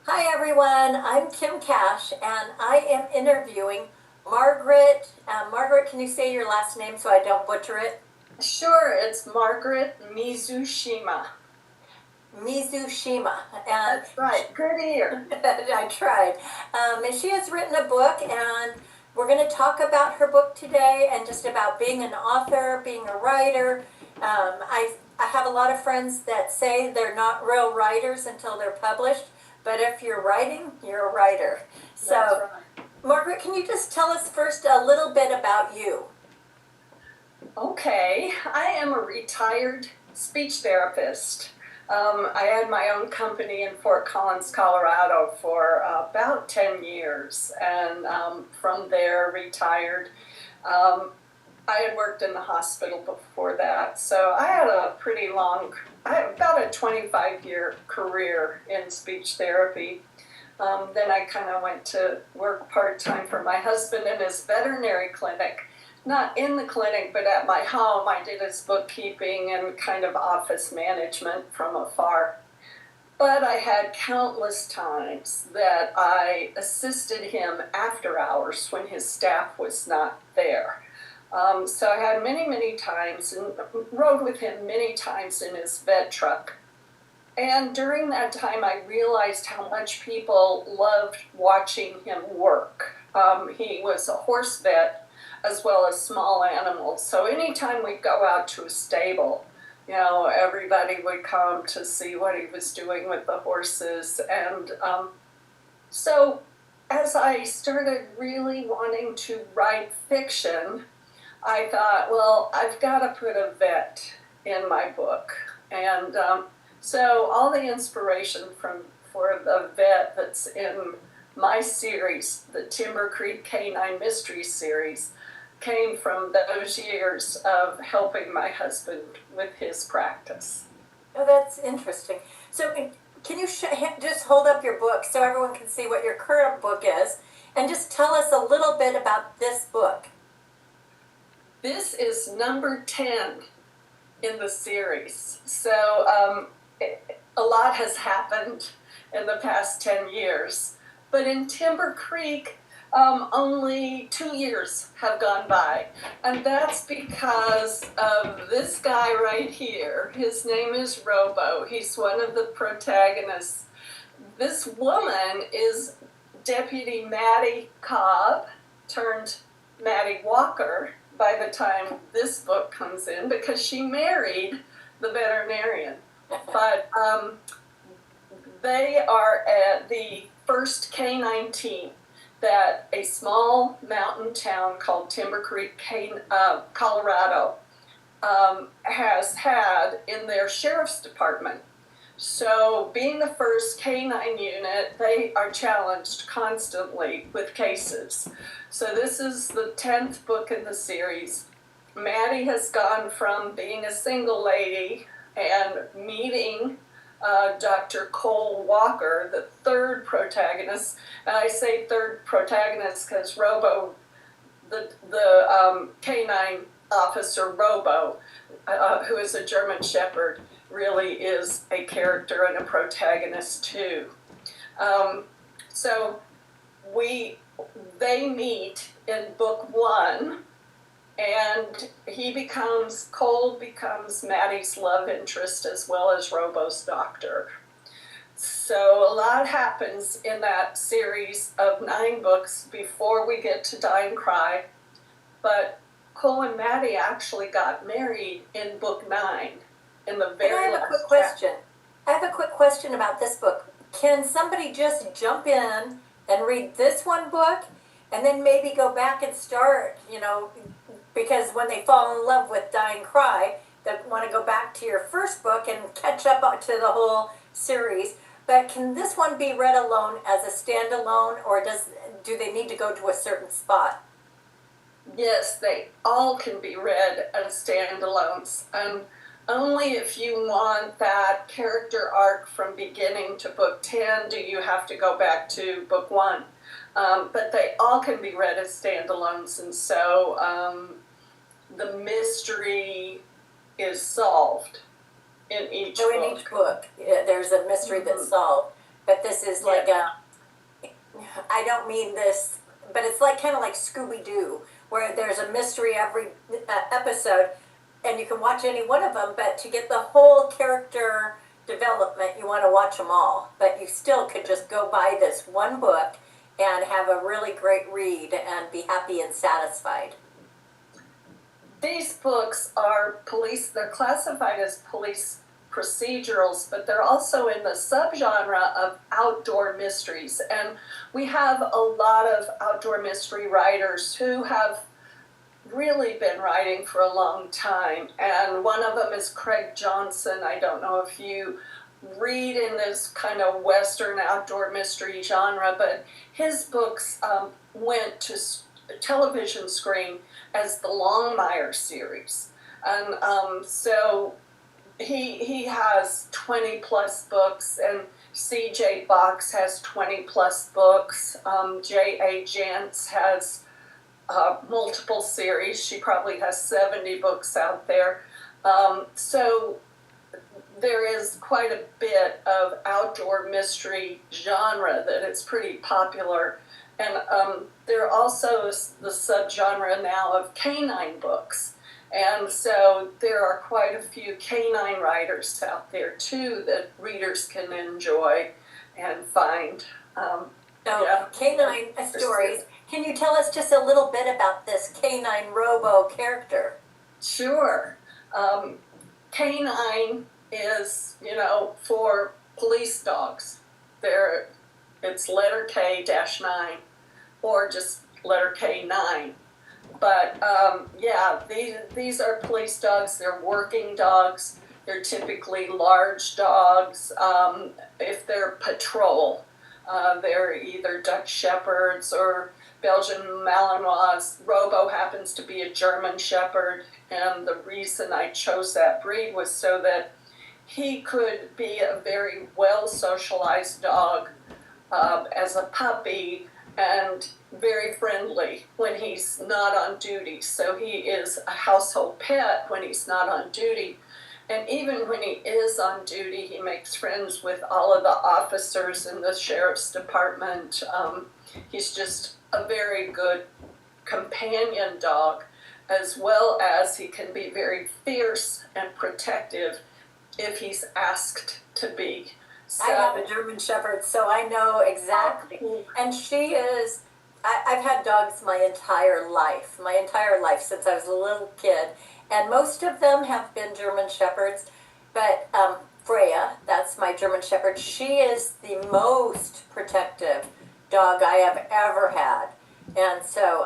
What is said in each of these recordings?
Hi everyone, I'm Kim Cash and I am interviewing Margaret. Margaret, can you say your last name so I don't butcher it? Sure, it's Margaret Mizushima. Mizushima. And That's right. Good ear. I tried. And she has written a book, and we're going to talk about her book today and just about being an author, being a writer. I have a lot of friends that say they're not real writers until they're published, but if you're writing, you're a writer. That's So, right. Margaret, can you just tell us first a little bit about you? Okay, I am a retired speech therapist. I had my own company in Fort Collins, Colorado for about 10 years, and from there retired. Um, I had worked in the hospital before that, so I had I had about a 25-year career in speech therapy. Then I kind of went to work part-time for my husband in his veterinary clinic. Not in the clinic, but at my home. I did his bookkeeping and kind of office management from afar. But I had countless times that I assisted him after hours when his staff was not there. So I had many times and rode with him many times in his vet truck. And during that time, I realized how much people loved watching him work. He was a horse vet as well as small animals. So anytime we'd go out to a stable, everybody would come to see what he was doing with the horses. And so as I started really wanting to write fiction, I thought, well, I've got to put a vet in my book. And so all the inspiration for the vet that's in my series, the Timber Creek Canine Mystery series, came from those years of helping my husband with his practice. Oh, that's interesting. So, can you just hold up your book so everyone can see what your current book is, and just tell us a little bit about this book? This is number 10 in the series. So a lot has happened in the past 10 years. But in Timber Creek, only 2 years have gone by. And that's because of this guy right here. His name is Robo. He's one of the protagonists. This woman is Deputy Mattie Cobb, turned Mattie Walker by the time this book comes in, because she married the veterinarian. But they are at the first canine team that a small mountain town called Timber Creek, Colorado, has had in their sheriff's department. So being the first canine unit, they are challenged constantly with cases. So this is the 10th book in the series. Mattie has gone from being a single lady and meeting Dr. Cole Walker, the third protagonist. And I say third protagonist because Robo, the canine officer Robo, who is a German Shepherd, really is a character and a protagonist too. So they meet in book 1, and Cole becomes Mattie's love interest as well as Robo's doctor. So a lot happens in that series of 9 books before we get to Die and Cry. But Cole and Mattie actually got married in book 9, in the very last chapter. I have a quick question about this book. Can somebody just jump in and read this one book and then maybe go back and start, because when they fall in love with Die and Cry, they want to go back to your first book and catch up to the whole series. But can this one be read alone as a standalone, or do they need to go to a certain spot? Yes, they all can be read as standalones. Only if you want that character arc from beginning to book 10 do you have to go back to book 1. But they all can be read as standalones, and so the mystery is solved in each book. So in each book, there's a mystery that's solved. but this is like I don't mean this, but it's like kind of like Scooby-Doo, where there's a mystery every episode, and you can watch any one of them, but to get the whole character development, you want to watch them all. But you still could just go buy this one book and have a really great read and be happy and satisfied. These books are they're classified as police procedurals, but they're also in the subgenre of outdoor mysteries. And we have a lot of outdoor mystery writers who have really been writing for a long time. And one of them is Craig Johnson. I don't know if you read in this kind of Western outdoor mystery genre, but his books went to television screen as the Longmire series. And so he has 20 plus books, and C.J. Box has 20 plus books. J.A. Jantz has multiple series. She probably has 70 books out there. So there is quite a bit of outdoor mystery genre that is pretty popular. And there also is the subgenre now of canine books. And so there are quite a few canine writers out there too that readers can enjoy and find. Canine stories. Can you tell us just a little bit about this canine Robo character? Sure. Canine is, for police dogs. It's letter K-9 or just letter K9. But these are police dogs. They're working dogs. They're typically large dogs. If they're patrol, they're either Dutch Shepherds or Belgian Malinois. Robo happens to be a German Shepherd, and the reason I chose that breed was so that he could be a very well socialized dog as a puppy, and very friendly when he's not on duty. So he is a household pet when he's not on duty. And even when he is on duty, he makes friends with all of the officers in the sheriff's department. He's just a very good companion dog, as well as he can be very fierce and protective if he's asked to be. So, I have a German Shepherd, so I know exactly. And she is, I've had dogs my entire life since I was a little kid. And most of them have been German Shepherds, but Freya, that's my German Shepherd, she is the most protective dog I have ever had. And so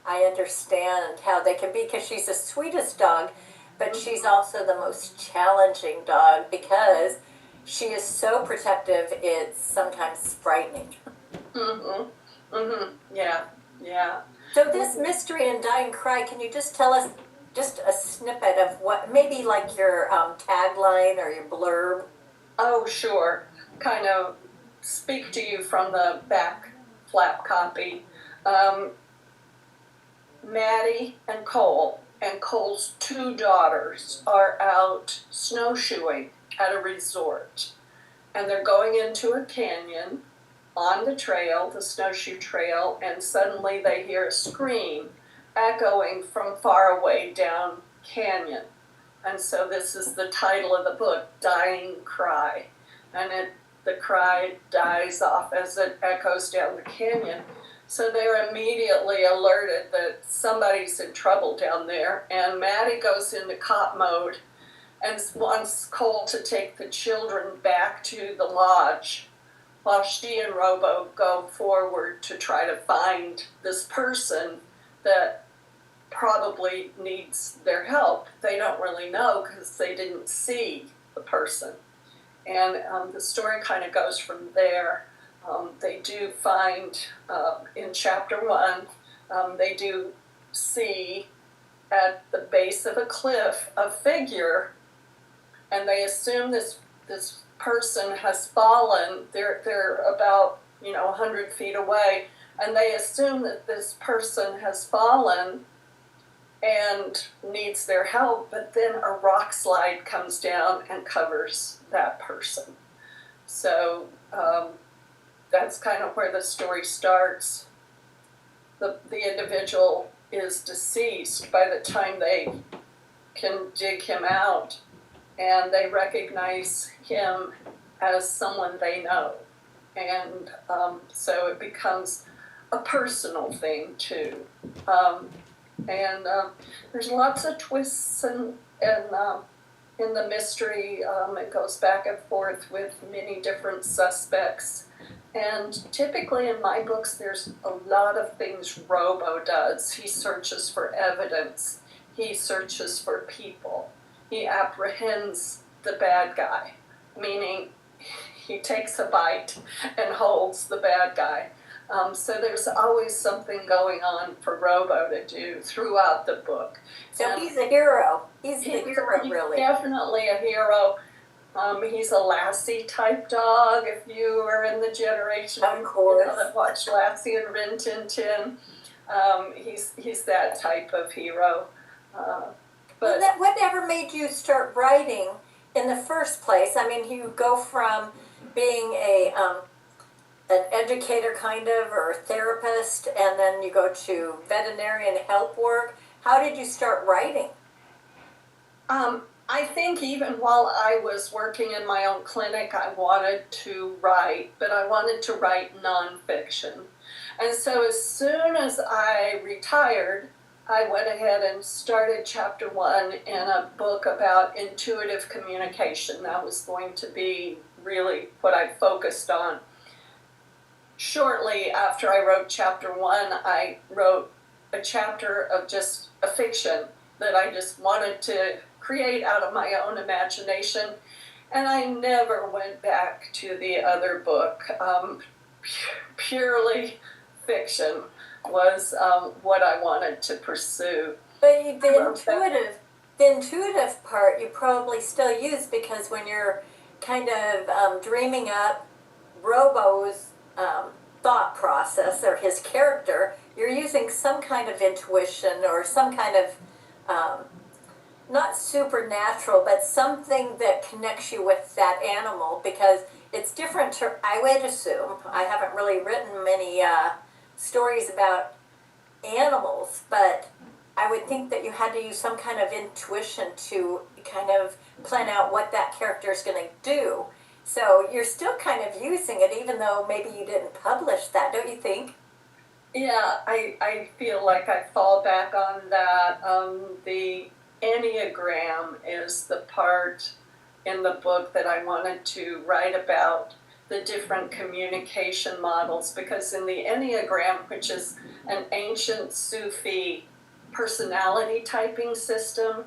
I understand how they can be, because she's the sweetest dog, but she's also the most challenging dog because she is so protective, it's sometimes frightening. Yeah. So this mystery and dying cry, can you just tell us just a snippet of what, maybe like your tagline or your blurb? Oh, sure. Kind of speak to you from the back flap copy. Mattie and Cole's 2 daughters are out snowshoeing at a resort. And they're going into a canyon on the trail, the snowshoe trail, and suddenly they hear a scream echoing from far away down canyon. And so this is the title of the book, Dying Cry. And the cry dies off as it echoes down the canyon. So they're immediately alerted that somebody's in trouble down there. And Mattie goes into cop mode and wants Cole to take the children back to the lodge, while she and Robo go forward to try to find this person that probably needs their help. They don't really know because they didn't see the person. And the story kind of goes from there. They do find, in chapter 1, they do see at the base of a cliff a figure, and they assume this person has fallen. They're about 100 feet away, and they assume that this person has fallen and needs their help, but then a rockslide comes down and covers that person. So that's kind of where the story starts. The individual is deceased by the time they can dig him out, and they recognize him as someone they know. And so it becomes a personal thing too. And there's lots of twists and in the mystery. It goes back and forth with many different suspects. And typically in my books, there's a lot of things Robo does. He searches for evidence. He searches for people. He apprehends the bad guy, meaning he takes a bite and holds the bad guy. So there's always something going on for Robo to do throughout the book. So he's a hero. He's the hero, really. Definitely a hero. He's a Lassie type dog, if you are in the generation of course that watched Lassie and Rin Tin Tin. He's that type of hero. But whatever made you start writing in the first place? I mean, you go from being an educator kind of, or a therapist, and then you go to veterinarian help work. How did you start writing? I think even while I was working in my own clinic, I wanted to write, but I wanted to write nonfiction. And so as soon as I retired, I went ahead and started chapter 1 in a book about intuitive communication. That was going to be really what I focused on. Shortly after I wrote chapter 1, I wrote a chapter of just a fiction that I just wanted to create out of my own imagination, and I never went back to the other book. Purely fiction was what I wanted to pursue. But the intuitive part you probably still use, because when you're kind of dreaming up Robo's thought process or his character, you're using some kind of intuition or some kind of not supernatural, but something that connects you with that animal, because it's different. I would assume, I haven't really written many stories about animals, but I would think that you had to use some kind of intuition to kind of plan out what that character is going to do. So you're still kind of using it, even though maybe you didn't publish that, don't you think? Yeah, I feel like I fall back on that. The Enneagram is the part in the book that I wanted to write about, the different communication models, because in the Enneagram, which is an ancient Sufi personality typing system,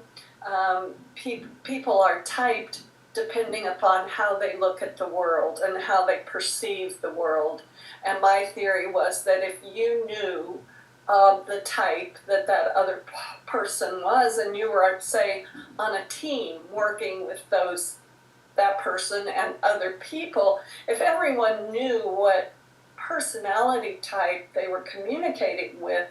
people are typed depending upon how they look at the world and how they perceive the world. And my theory was that if you knew the type that other person was, and you were, say, on a team working with that person and other people, if everyone knew what personality type they were communicating with,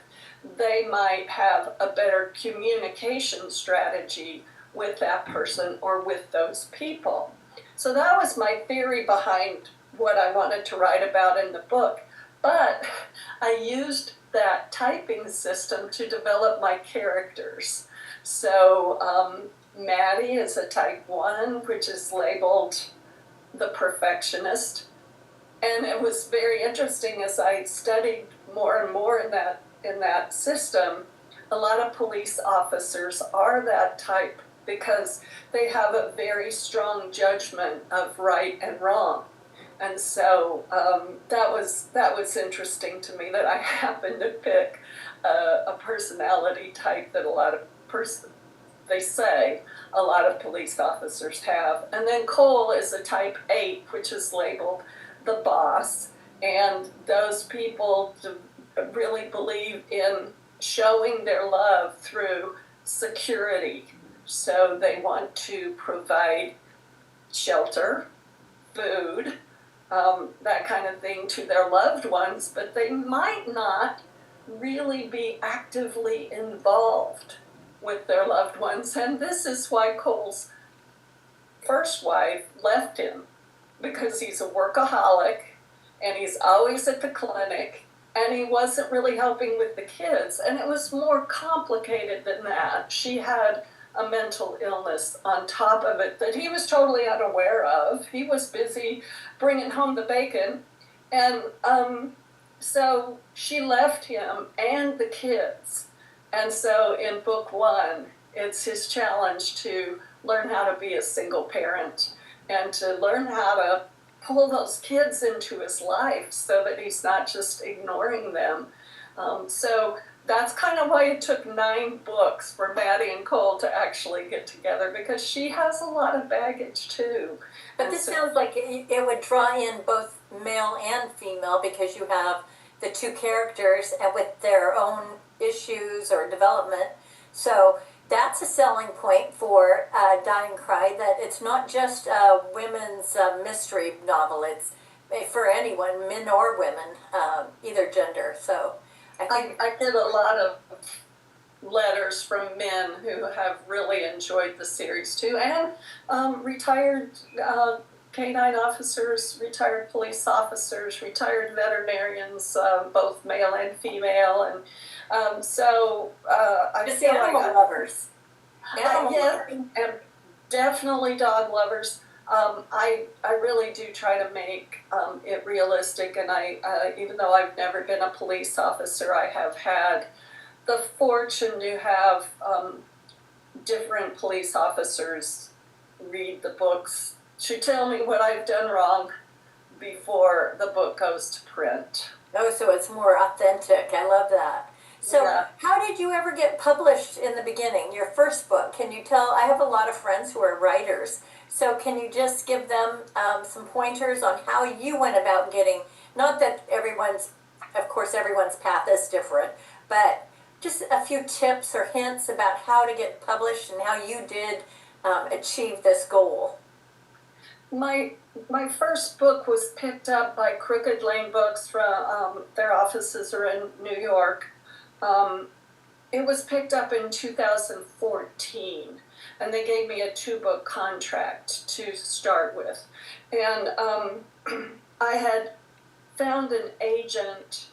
they might have a better communication strategy with that person or with those people. So that was my theory behind what I wanted to write about in the book. But I used that typing system to develop my characters. So Mattie is a type 1, which is labeled the perfectionist. And it was very interesting as I studied more and more in that system. A lot of police officers are that type because they have a very strong judgment of right and wrong. And so that was interesting to me, that I happened to pick a personality type that they say a lot of police officers have. And then Cole is a type 8, which is labeled the boss. And those people really believe in showing their love through security. So they want to provide shelter, food, that kind of thing to their loved ones, but they might not really be actively involved with their loved ones. And this is why Cole's first wife left him, because he's a workaholic and he's always at the clinic, and he wasn't really helping with the kids. And it was more complicated than that. She had a mental illness on top of it that he was totally unaware of. He was busy bringing home the bacon, and so she left him and the kids. And so in book one, it's his challenge to learn how to be a single parent and to learn how to pull those kids into his life so that he's not just ignoring them. So that's kind of why it took 9 books for Mattie and Cole to actually get together, because she has a lot of baggage too. But this sounds like it would draw in both male and female, because you have the 2 characters and with their own issues or development. So that's a selling point for Dying Cry, that it's not just a women's mystery novel. It's for anyone, men or women, either gender. So I get a lot of letters from men who have really enjoyed the series too, and retired canine officers, retired police officers, retired veterinarians, both male and female, and so I just feel animal like lovers. and definitely dog lovers. I really do try to make it realistic, and I even though I've never been a police officer, I have had the fortune to have different police officers read the books to tell me what I've done wrong before the book goes to print. Oh, so it's more authentic. I love that. So Yeah. how did you ever get published in the beginning, your first book? Can you tell? I have a lot of friends who are writers. So can you just give them some pointers on how you went about getting, not that of course everyone's path is different, but just a few tips or hints about how to get published and how you did achieve this goal? My first book was picked up by Crooked Lane Books from their offices are in New York. It was picked up in 2014, and they gave me a 2-book contract to start with. And I had found an agent,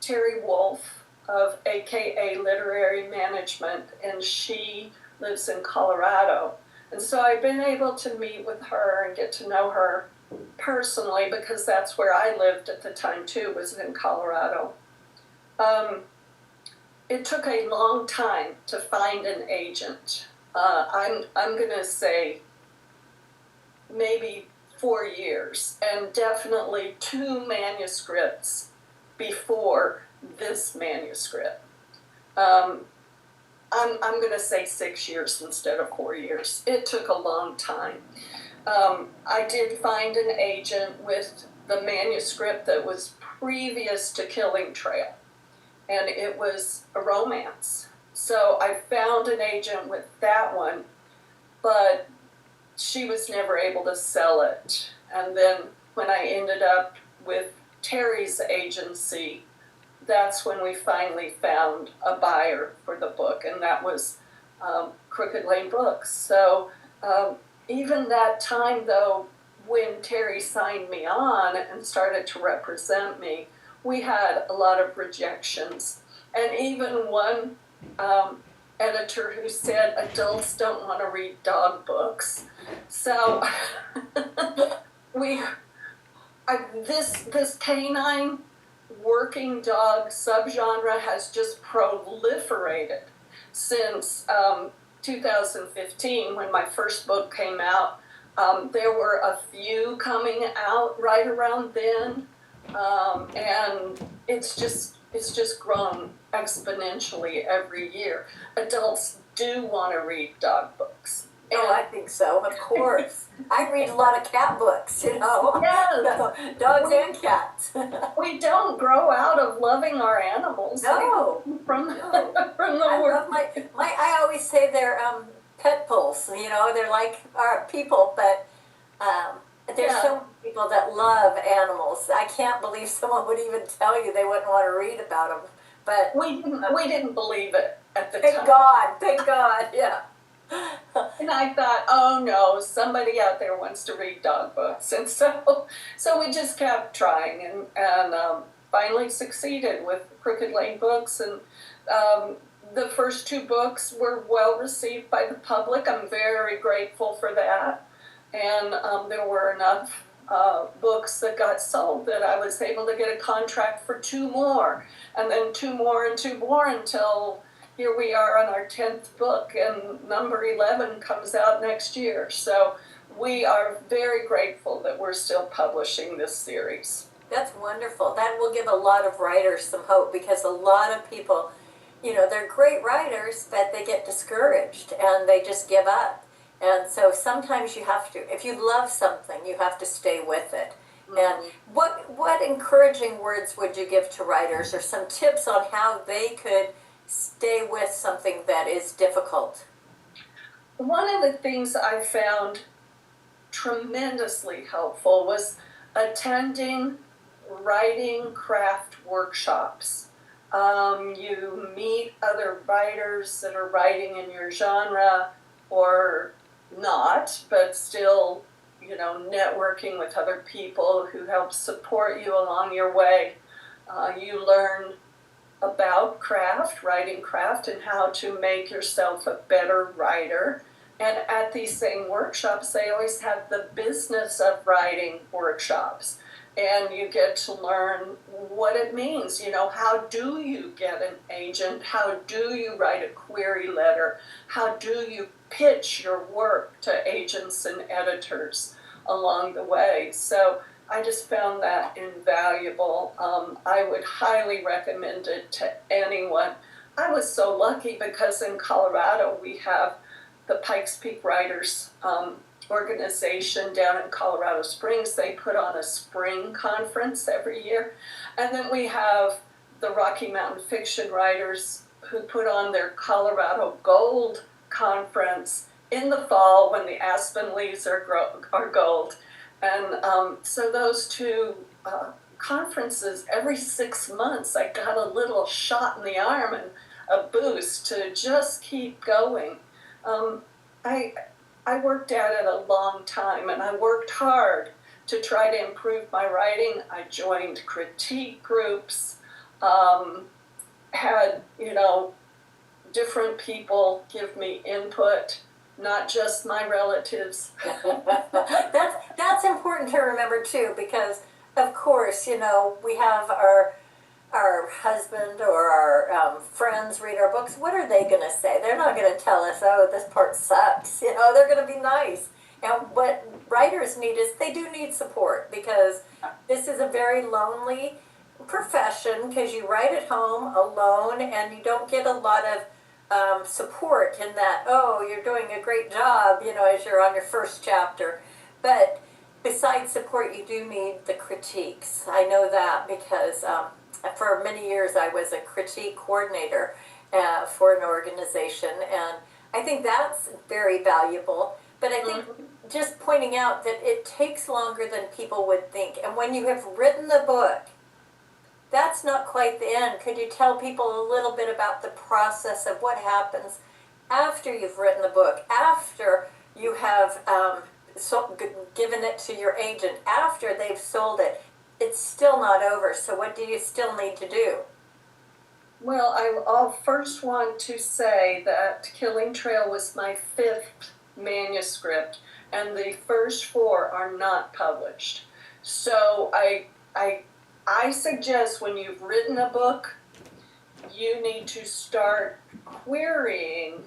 Terry Wolf of AKA Literary Management, and she lives in Colorado. And so I've been able to meet with her and get to know her personally, because that's where I lived at the time too, was in Colorado. It took a long time to find an agent. I'm gonna say maybe 4 years, and definitely 2 manuscripts before this manuscript. I'm gonna say 6 years instead of 4 years. It took a long time. I did find an agent with the manuscript that was previous to Killing Trail, and it was a romance. So I found an agent with that one, but she was never able to sell it. And then when I ended up with Terry's agency, that's when we finally found a buyer for the book, and that was Crooked Lane Books. So even that time, though, when Terry signed me on and started to represent me, we had a lot of rejections. And even one editor who said adults don't want to read dog books. So this canine working dog subgenre has just proliferated since 2015, when my first book came out. There were a few coming out right around then, and it's just grown exponentially every year. Adults do want to read dog books. Oh, I think so, of course. I read a lot of cat books, Yes. Dogs and cats. We don't grow out of loving our animals. No. From the I world. love I always say they're pet bulls, they're like our people, but there's so many people that love animals. I can't believe someone would even tell you they wouldn't want to read about them. But We didn't believe it at the thank time. God, yeah. And I thought, oh no, somebody out there wants to read dog books, and so we just kept trying, and finally succeeded with Crooked Lane Books, and the first two books were well received by the public. I'm very grateful for that, and there were enough books that got sold that I was able to get a contract for two more, and then two more and two more until here we are on our 10th book, and number 11 comes out next year. So we are very grateful that we're still publishing this series. That's wonderful. That will give a lot of writers some hope, because a lot of people, they're great writers, but they get discouraged and they just give up. And so sometimes you have to, if you love something, you have to stay with it. Mm-hmm. And what encouraging words would you give to writers, or some tips on how they could stay with something that is difficult? One of the things I found tremendously helpful was attending writing craft workshops. You meet other writers that are writing in your genre or not, but still, networking with other people who help support you along your way. You learn about writing craft, and how to make yourself a better writer. And at these same workshops, they always have the business of writing workshops. And you get to learn what it means. How do you get an agent? How do you write a query letter? How do you pitch your work to agents and editors along the way? So I just found that invaluable. I would highly recommend it to anyone. I was so lucky because in Colorado we have the Pikes Peak Writers organization down in Colorado Springs. They put on a spring conference every year. And then we have the Rocky Mountain Fiction Writers who put on their Colorado Gold Conference in the fall when the aspen leaves are gold. And so those two conferences, every 6 months, I got a little shot in the arm and a boost to just keep going. I worked at it a long time, and I worked hard to try to improve my writing. I joined critique groups, had, different people give me input, not just my relatives. That's important to remember too, because of course, we have our husband or our friends read our books. What are they going to say? They're not going to tell us, oh, this part sucks. They're going to be nice. And what writers need is, they do need support, because this is a very lonely profession, because you write at home alone and you don't get a lot of support in that, oh, you're doing a great job, as you're on your first chapter. But besides support, you do need the critiques. I know that because for many years I was a critique coordinator for an organization, and I think that's very valuable. But I think just pointing out that it takes longer than people would think. And when you have written the book, that's not quite the end. Could you tell people a little bit about the process of what happens after you've written the book, after you have given it to your agent, after they've sold it? It's still not over. So what do you still need to do? Well, I'll first want to say that Killing Trail was my 5th manuscript, and the first 4 are not published. So I suggest when you've written a book, you need to start querying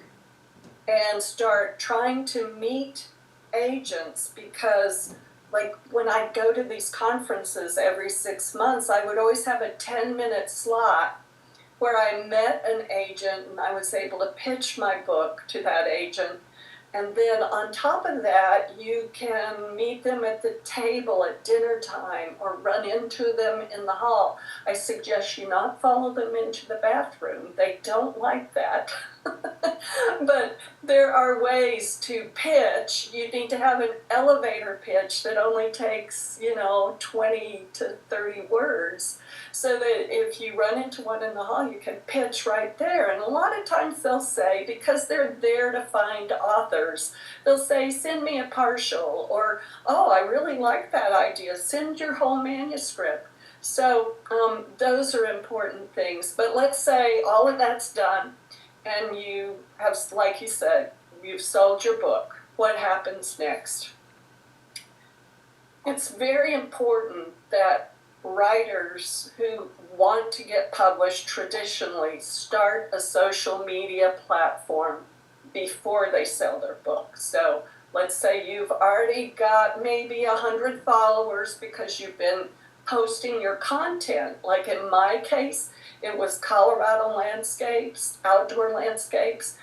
and start trying to meet agents, because like when I go to these conferences every 6 months, I would always have a 10-minute slot where I met an agent and I was able to pitch my book to that agent. And then on top of that, you can meet them at the table at dinner time or run into them in the hall. I suggest you not follow them into the bathroom. They don't like that. But there are ways to pitch. You need to have an elevator pitch that only takes, 20 to 30 words, so that if you run into one in the hall, you can pitch right there. And a lot of times they'll say, because they're there to find authors, they'll say, send me a partial, or, oh, I really like that idea, send your whole manuscript. So those are important things. But let's say all of that's done, and you have, like you said, you've sold your book. What happens next? It's very important that writers who want to get published traditionally start a social media platform before they sell their book. So let's say you've already got maybe 100 followers because you've been posting your content. Like in my case, it was Colorado landscapes, outdoor landscapes,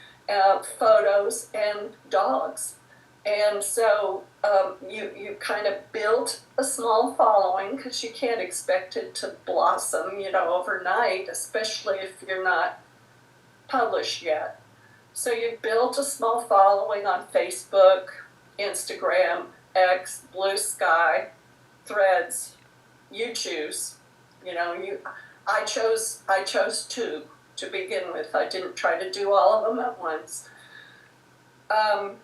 photos, and dogs. And so you kind of built a small following, because you can't expect it to blossom, overnight, especially if you're not published yet. So you built a small following on Facebook, Instagram, X, Blue Sky, Threads. You choose. I chose two to begin with. I didn't try to do all of them at once. And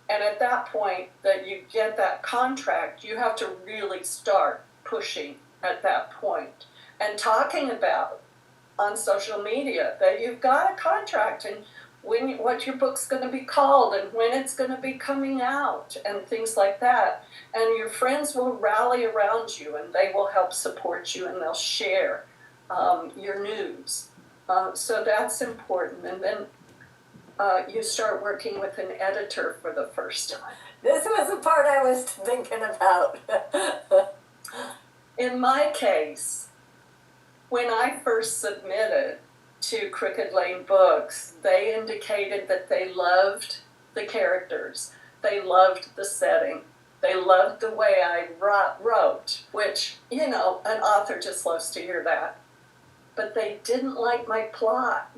at that point that you get that contract, you have to really start pushing at that point and talking about on social media that you've got a contract, and what your book's going to be called, and when it's going to be coming out, and things like that. And your friends will rally around you, and they will help support you, and they'll share your news. So that's important. And then you start working with an editor for the first time. This was the part I was thinking about. In my case, when I first submitted to Crooked Lane Books, they indicated that they loved the characters, they loved the setting, they loved the way I wrote, which, an author just loves to hear that. But they didn't like my plot.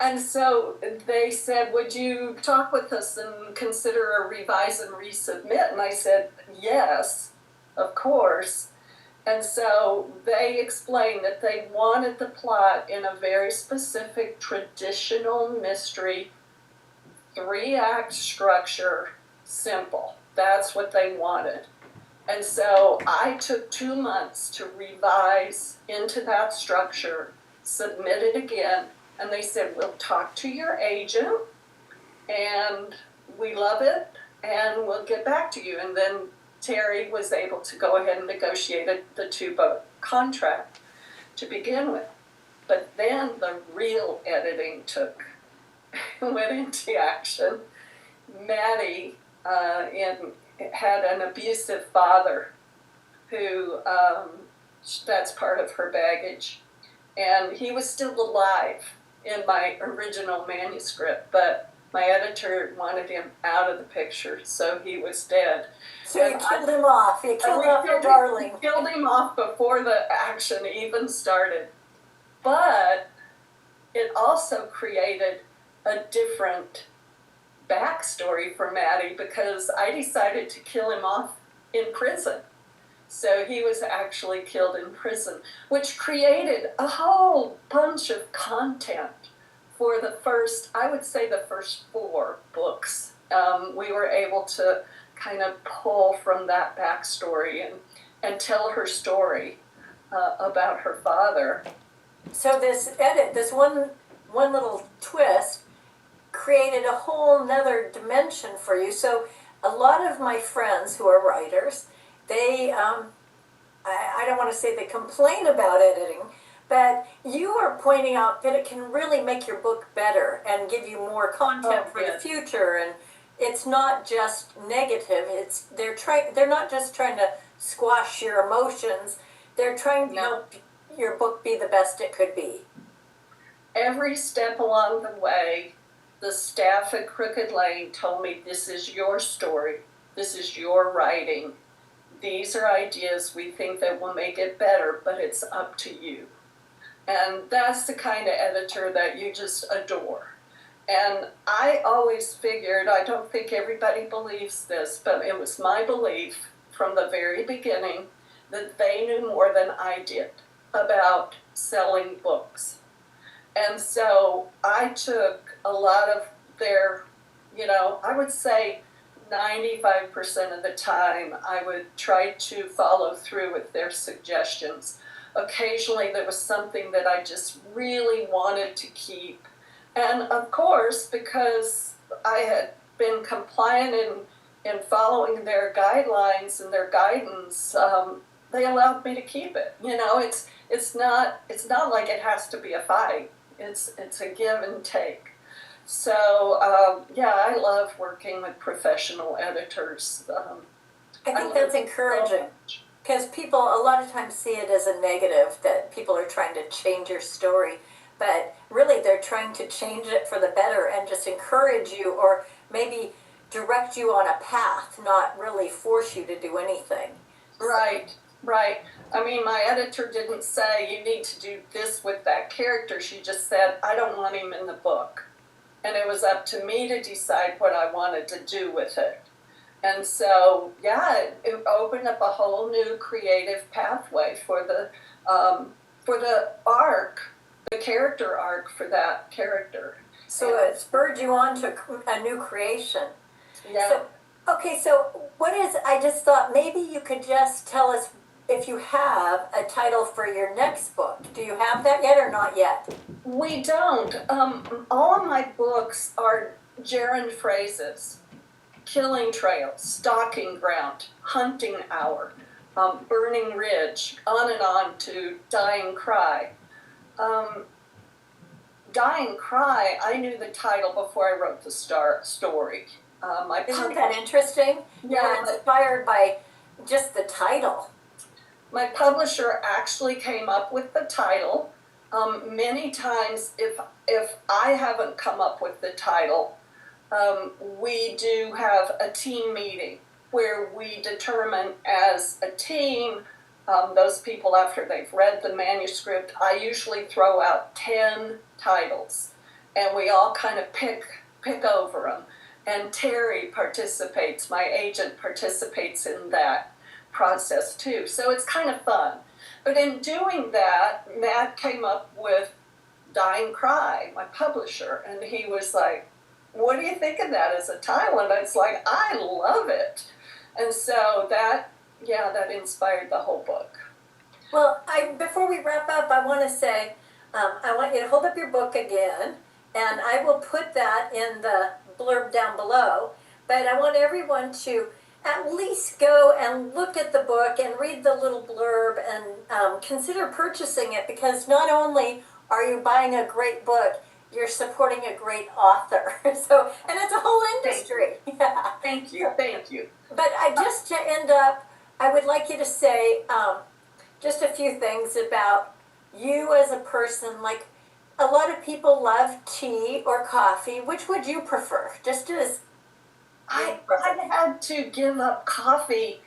And so they said, would you talk with us and consider a revise and resubmit? And I said, yes, of course. And so they explained that they wanted the plot in a very specific traditional mystery, 3-act structure, simple. That's what they wanted. And so I took 2 months to revise into that structure, submit it again, and they said, we'll talk to your agent, and we love it, and we'll get back to you. And then Terry was able to go ahead and negotiate the 2-book contract to begin with. But then the real editing went into action. Mattie had an abusive father who, that's part of her baggage. And he was still alive in my original manuscript, but my editor wanted him out of the picture, so he was dead. So you killed him off. You killed off your darling. Killed him off before the action even started. But it also created a different backstory for Mattie, because I decided to kill him off in prison. So he was actually killed in prison, which created a whole bunch of content for the first 4 books. We were able to kind of pull from that backstory and tell her story about her father. So this one little twist created a whole nother dimension for you. So a lot of my friends who are writers, they, I don't want to say they complain about editing, but you are pointing out that it can really make your book better and give you more content for the future. And it's not just negative. They're not just trying to squash your emotions. They're trying to help your book be the best it could be. Every step along the way, the staff at Crooked Lane told me, this is your story, this is your writing, these are ideas we think that will make it better, but it's up to you. And that's the kind of editor that you just adore. And I always figured, I don't think everybody believes this, but it was my belief from the very beginning that they knew more than I did about selling books. And so I took a lot of their, I would say 95% of the time I would try to follow through with their suggestions. Occasionally there was something that I just really wanted to keep. And of course, because I had been compliant in following their guidelines and their guidance, they allowed me to keep it. It's not like it has to be a fight. It's a give and take. So yeah, I love working with professional editors. I think that's encouraging, because people a lot of times see it as a negative, that people are trying to change your story, but really they're trying to change it for the better and just encourage you, or maybe direct you on a path, not really force you to do anything. Right, right. I mean, my editor didn't say you need to do this with that character. She just said, I don't want him in the book. And it was up to me to decide what I wanted to do with it. And so, yeah, it opened up a whole new creative pathway for the arc, the character arc for that character. So it spurred you on to a new creation. Yeah. So, okay, so I just thought maybe you could just tell us if you have a title for your next book. Do you have that yet or not yet? We don't. All of my books are gerund phrases. Killing trail, stalking ground, hunting hour, burning ridge, on and on to dying cry. Dying cry, I knew the title before I wrote the story. Isn't that interesting? Yeah. You were inspired by just the title. My publisher actually came up with the title. Many times, if I haven't come up with the title, we do have a team meeting where we determine as a team, those people after they've read the manuscript, I usually throw out 10 titles and we all kind of pick over them. And Terry participates, my agent participates in that process too. So it's kind of fun. But in doing that, Matt came up with Dying Cry, my publisher, and he was like, what do you think of that as a title? And it's like, I love it. And so that inspired the whole book. Well, before we wrap up, I want to say, I want you to hold up your book again, and I will put that in the blurb down below. But I want everyone to at least go and look at the book and read the little blurb and consider purchasing it, because not only are you buying a great book, you're supporting a great author. So, and it's a whole industry. Yeah. Thank you. But just to end up, I would like you to say just a few things about you as a person. Like, a lot of people love tea or coffee. Which would you prefer? Just as I had to give up coffee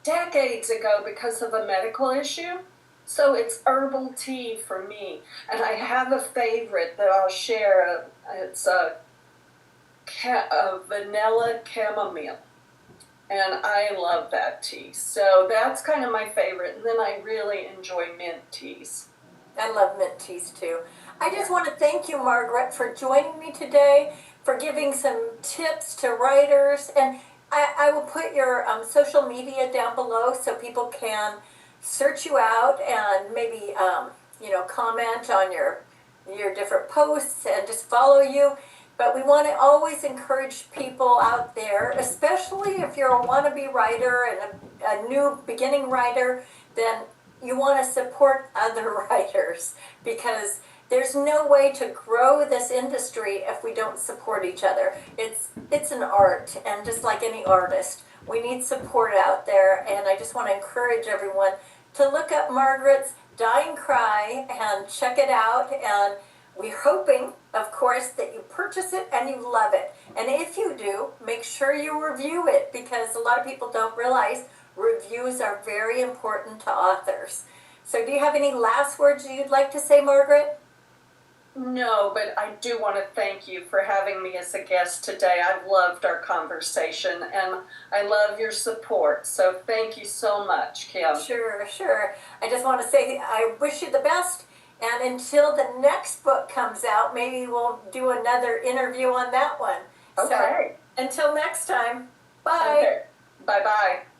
decades ago because of a medical issue. So it's herbal tea for me. And I have a favorite that I'll share. It's a vanilla chamomile. And I love that tea. So that's kind of my favorite. And then I really enjoy mint teas. I love mint teas too. I just want to thank you, Margaret, for joining me today, for giving some tips to writers. And I will put your social media down below so people can search you out and maybe comment on your different posts and just follow you. But we want to always encourage people out there, especially if you're a wannabe writer and a new beginning writer, then you want to support other writers, because there's no way to grow this industry if we don't support each other. It's an art, and just like any artist, we need support out there. And I just want to encourage everyone to look up Margaret's Dying Cry and check it out. And we're hoping, of course, that you purchase it and you love it. And if you do, make sure you review it, because a lot of people don't realize reviews are very important to authors. So do you have any last words you'd like to say, Margaret? No, but I do want to thank you for having me as a guest today. I've loved our conversation and I love your support. So thank you so much, Kim. Sure, sure. I just want to say I wish you the best. And until the next book comes out, maybe we'll do another interview on that one. Okay. So until next time, bye. Okay. Bye-bye.